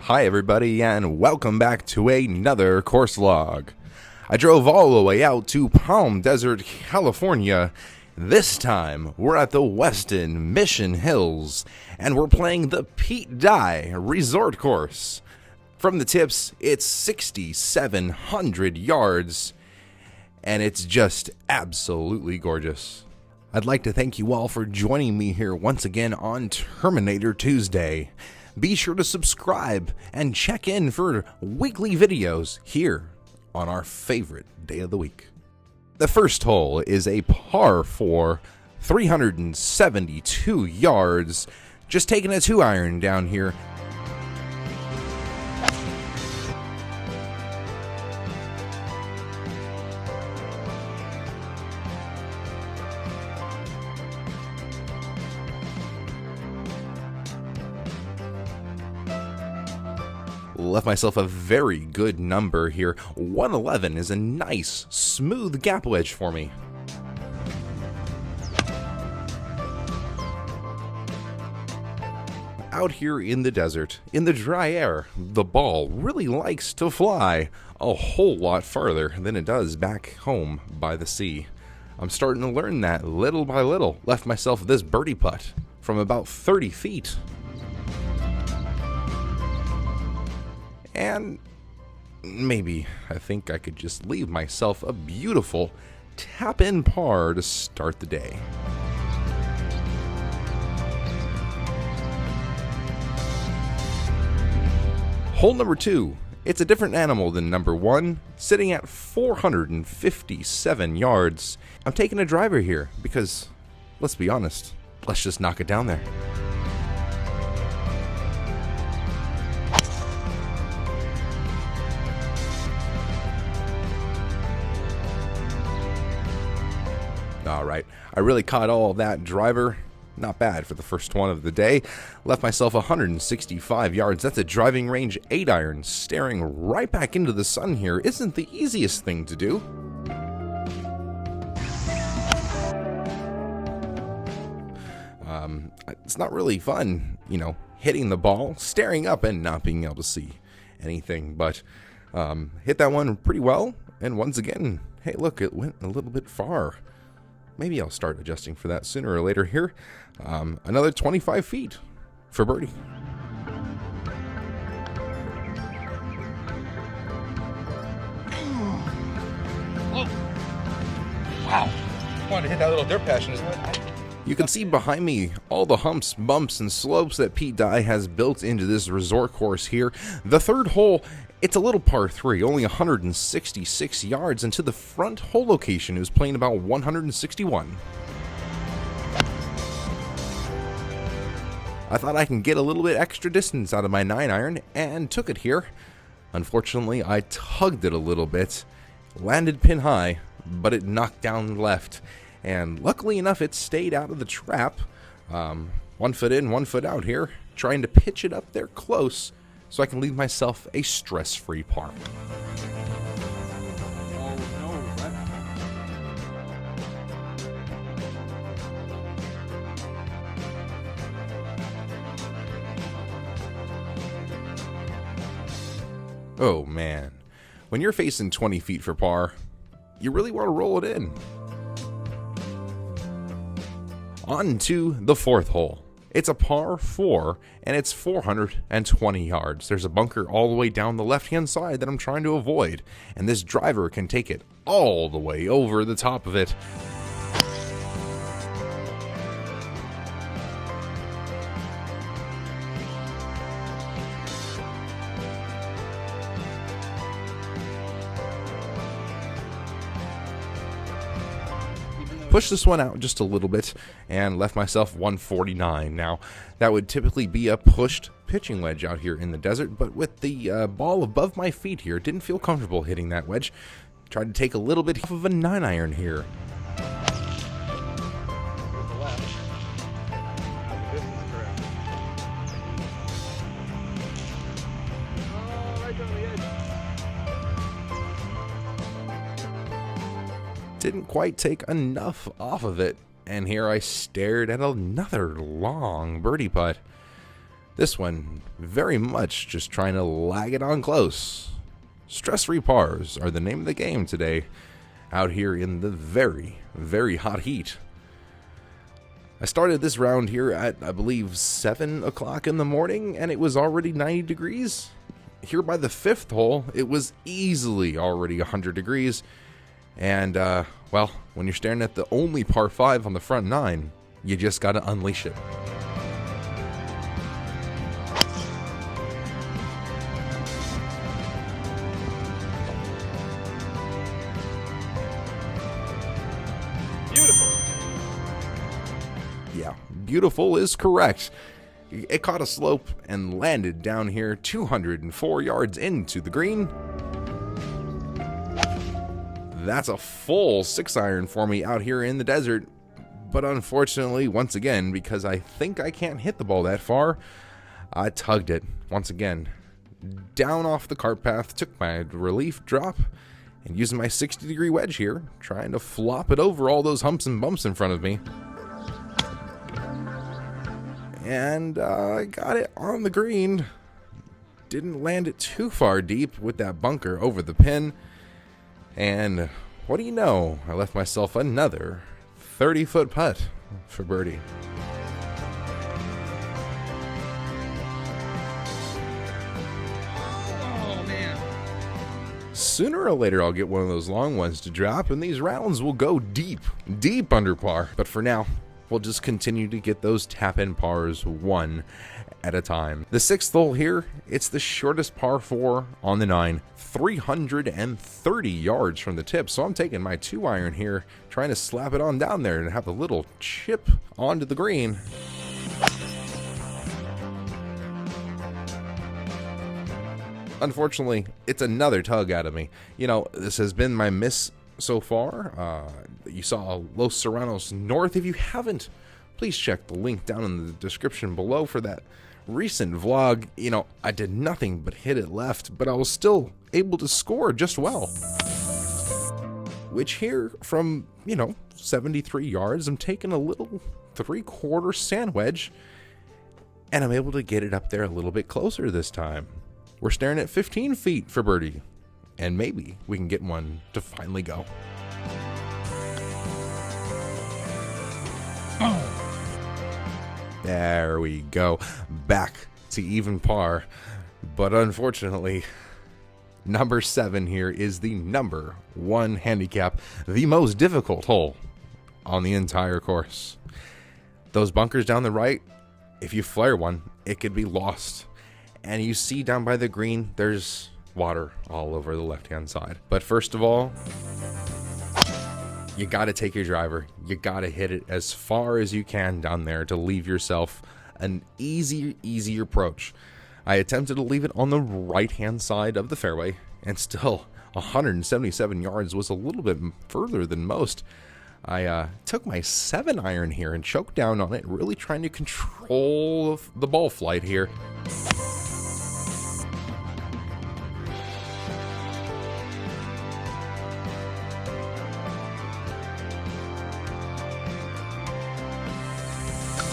Hi everybody, and welcome back to another course log. I drove all the way out to Palm Desert, California. This time, we're at the Westin Mission Hills, and we're playing the Pete Dye Resort Course. From the tips, it's 6,700 yards, and it's just absolutely gorgeous. I'd like to thank you all for joining me here once again on Terminator Tuesday. Be sure to subscribe and check in for weekly videos here on our favorite day of the week. The first hole is a par 4, 372 yards. Just taking a 2-iron down here. Left myself a very good number here. 111 is a nice, smooth gap wedge for me. Out here in the desert, in the dry air, the ball really likes to fly a whole lot farther than it does back home by the sea. I'm starting to learn that little by little. Left myself this birdie putt from about 30 feet. And maybe I think I could just leave myself a beautiful tap-in par to start the day. Hole number 2. It's a different animal than number 1, sitting at 457 yards. I'm taking a driver here because, let's be honest, let's just knock it down there. Alright, I really caught all of that driver. Not bad for the first one of the day. Left myself 165 yards. That's a driving range 8-iron. Staring right back into the sun here isn't the easiest thing to do. It's not really fun, hitting the ball, staring up and not being able to see anything. But hit that one pretty well. And once again, hey look, it went a little bit far. Maybe I'll start adjusting for that sooner or later here. Another 25 feet for birdie. Oh. Wow. I wanted to hit that little dirt patch. You can see behind me all the humps, bumps, and slopes that Pete Dye has built into this resort course here. The third hole, it's a little par 3, only 166 yards, and to the front hole location, it was playing about 161. I thought I can get a little bit extra distance out of my 9-iron, and took it here. Unfortunately, I tugged it a little bit, landed pin high, but it knocked down left, and luckily enough, it stayed out of the trap. 1 foot in, 1 foot out here, trying to pitch it up there close, so I can leave myself a stress-free par. Oh no, Oh man, when you're facing 20 feet for par, you really want to roll it in. On to the fourth hole. It's a par 4, and it's 420 yards. There's a bunker all the way down the left-hand side that I'm trying to avoid, and this driver can take it all the way over the top of it. Pushed this one out just a little bit and left myself 149. Now, that would typically be a pushed pitching wedge out here in the desert, but with the ball above my feet here, didn't feel comfortable hitting that wedge. Tried to take a little bit off of a 9-iron here. Didn't quite take enough off of it, and here I stared at another long birdie putt. This one, very much just trying to lag it on close. Stress-free pars are the name of the game today, out here in the very, very hot heat. I started this round here at, I believe, 7 o'clock in the morning, and it was already 90 degrees. Here by the 5th hole, it was easily already 100 degrees. And, well, when you're staring at the only par 5 on the front 9, you just gotta unleash it. Yeah, beautiful is correct. It caught a slope and landed down here 204 yards into the green. That's a full 6-iron for me out here in the desert. But unfortunately, once again, because I think I can't hit the ball that far, I tugged it once again down off the cart path, took my relief drop, and using my 60-degree wedge here, trying to flop it over all those humps and bumps in front of me. And I got it on the green. Didn't land it too far deep with that bunker over the pin. And what do you know? I left myself another 30-foot putt for birdie. Oh, man. Sooner or later, I'll get one of those long ones to drop, and these rounds will go deep, deep under par. But for now, we'll just continue to get those tap-in pars one at a time. The 6th hole here, it's the shortest par 4 on the 9, 330 yards from the tip. So I'm taking my 2-iron here, trying to slap it on down there and have a little chip onto the green. Unfortunately, it's another tug out of me. You know, this has been my miss so far. You saw Los Serranos North. If you haven't, please check the link down in the description below for that recent vlog. You know, I did nothing but hit it left, but I was still able to score just well. Which here from, 73 yards, I'm taking a little 3/4 sand wedge, and I'm able to get it up there a little bit closer this time. We're staring at 15 feet for birdie, and maybe we can get one to finally go. There we go. Back to even par. But unfortunately, number 7 here is the number 1 handicap, the most difficult hole on the entire course. Those bunkers down the right, if you flare one, it could be lost. And you see down by the green, there's water all over the left-hand side. But first of all, you got to take your driver. You got to hit it as far as you can down there to leave yourself an easy approach. I attempted to leave it on the right-hand side of the fairway, and still 177 yards was a little bit further than most. I took my 7-iron here and choked down on it, really trying to control the ball flight here.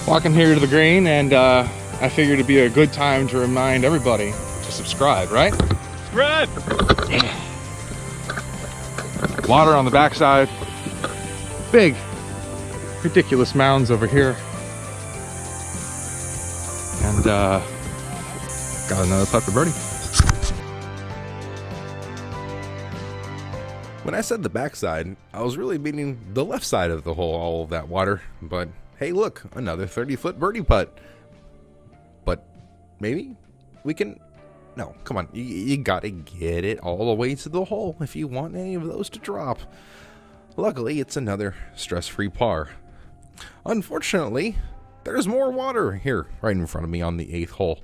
Walking here to the green, and I figured it'd be a good time to remind everybody to subscribe, right? Subscribe! Water on the backside. Big, ridiculous mounds over here. And got another putt for birdie. When I said the backside, I was really meaning the left side of the hole, all of that water. But hey, look, another 30-foot birdie putt. But maybe we can... No, come on. You gotta get it all the way to the hole if you want any of those to drop. Luckily, it's another stress-free par. Unfortunately, there's more water here right in front of me on the 8th hole.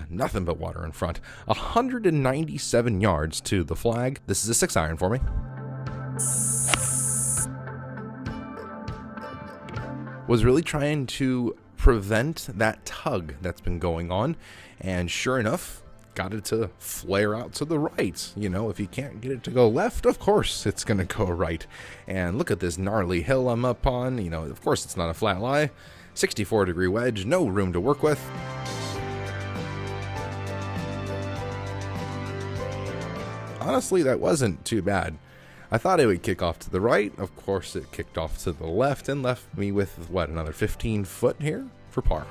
Nothing but water in front. 197 yards to the flag. This is a 6-iron for me. Was really trying to prevent that tug that's been going on, and sure enough, got it to flare out to the right. You know, if you can't get it to go left, of course it's gonna go right. And look at this gnarly hill I'm up on. You know, of course it's not a flat lie. 64-degree wedge, no room to work with. honestly, that wasn't too bad. I thought it would kick off to the right. Of course, it kicked off to the left and left me with, what, another 15 foot here for par.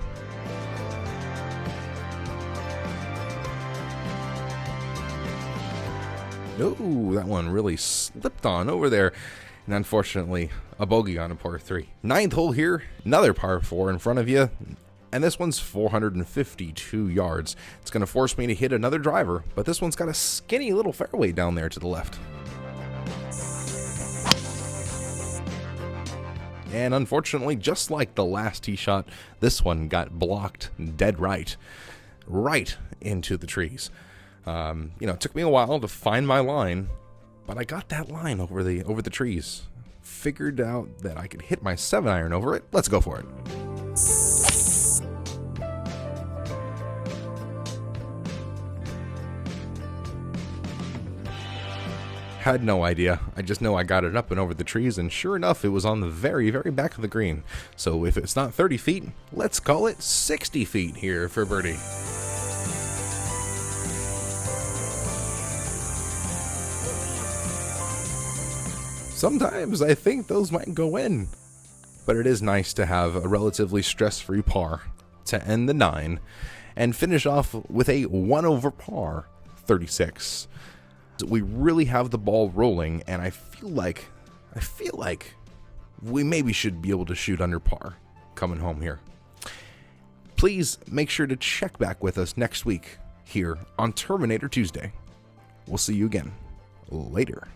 Oh, that one really slipped on over there. And unfortunately, a bogey on a par 3. Ninth hole here, another par 4 in front of you. And this one's 452 yards. It's going to force me to hit another driver, but this one's got a skinny little fairway down there to the left. And unfortunately, just like the last tee shot, this one got blocked dead right into the trees. It took me a while to find my line, but I got that line over the trees. Figured out that I could hit my 7-iron over it. Let's go for it. Had no idea. I just know I got it up and over the trees, and sure enough, it was on the very, very back of the green. So if it's not 30 feet, let's call it 60 feet here for birdie. Sometimes I think those might go in, but it is nice to have a relatively stress-free par to end the 9 and finish off with a 1 over par 36. We really have the ball rolling, and I feel like we maybe should be able to shoot under par coming home here. Please make sure to check back with us next week here on Terminator Tuesday. We'll see you again later.